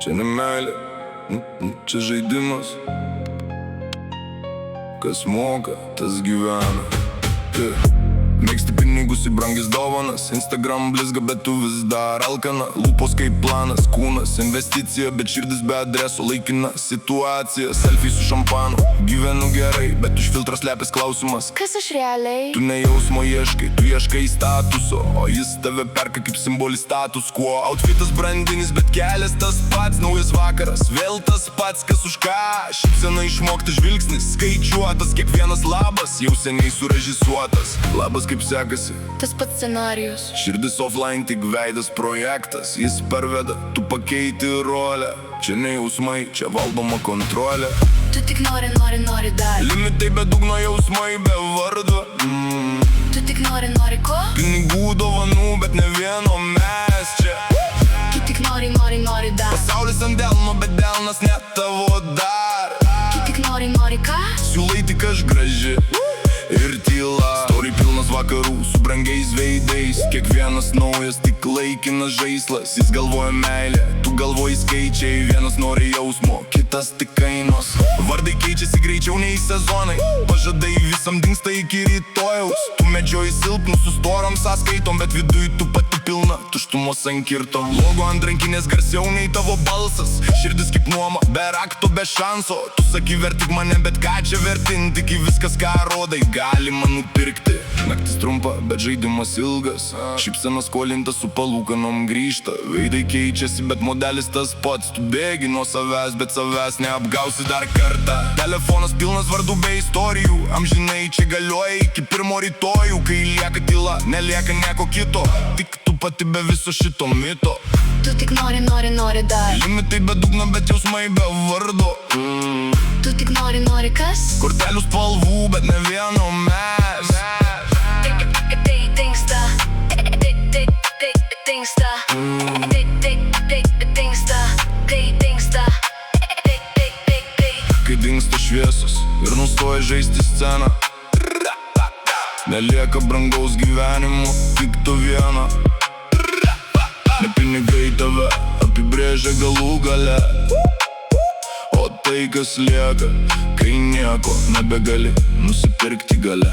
Čia ne meilė, čia žaidimas. Kas moka, tas gyvena. Mėgsti pinigus į brangis dovanas. Instagram blizga, bet tu vis dar alkana. Lūpos kaip planas, kūnas investicija, bet širdis be adreso laikina situacija. Selfie su šampanu, gyvenu gerai, bet už filtro slepias klausimas: kas aš realiai? Tu ne jausmo ieškai, tu ieškai statuso, o jis tave perka kaip simbolis status quo. Outfitas brandinis, bet kelias tas pats. Naujas vakaras, vėl tas pats, kas už ką. Šypsena išmoktas žvilgsnis, skaičiuotas kiekvienas labas, jau seniai surežisuotas. Labas, kaip sekasi? Tas pats scenarijus. Širdis offline, tik veidas projektas. Jis perveda, tu pakeiti rolę. Čia ne jausmai, čia valdoma kontrolė. Tu tik nori dar. Limitai be dugno, jausmai be vardo. Tu tik nori ko? Pinigų dovanų, bet ne vieno mes čia. Tu tik nori dar. Pasaulis ant delno, bet delnas ne tavo dar. Tu tik nori ką? Siūlai tik aš graži ir tyla. Story pilnas vakarų su brangiais veidais. Kiekvienas naujas, tik laikinas žaislas. Jis galvoja meilė, tu galvoji skaičiai. Vienas nori jausmo, kitas tik kainos. Vardai keičiasi greičiau nei sezonai. Pažadai visam dingsta iki rytojaus. Tu medžioji silpnus su storom sąskaitom, bet viduj tu pati pilna tuštumos ant kirto. Logo ant rankinės garsiau nei tavo balsas. Širdis kaip nuoma, be rakto, be šanso. Tu sakai vertik mane, bet ką čia vertinti, kai viskas ką rodai galima nupirkti. Naktis trumpa, bet žaidimas ilgas. Šypsena skolinta su palūkanom grįžta. Veidai keičiasi, bet modelis tas pats. Tu bėgi nuo savęs, bet savęs neapgausi dar kartą. Telefonas pilnas vardų be istorijų. Amžinai čia galioja iki pirmo rytojų. Kai lieka tyla, nelieka nieko kito. Tik tu pati be viso šito mito. Tu tik nori dar. Limitai be dugno, bet jausmai be vardo. Tu tik nori kas? Kortelių spalvų, bet ne vieno mes. Tai dingsta. Dingsta. Dingsta. Dingsta. Kai dingsta šviesos ir nustoja žaisti sceną, nelieka brangaus gyvenimo, tik tu viena. Ne pinigai tave apibrėžia galų gale, o tai kas lieka, kai nieko nebegali nusipirkti gale.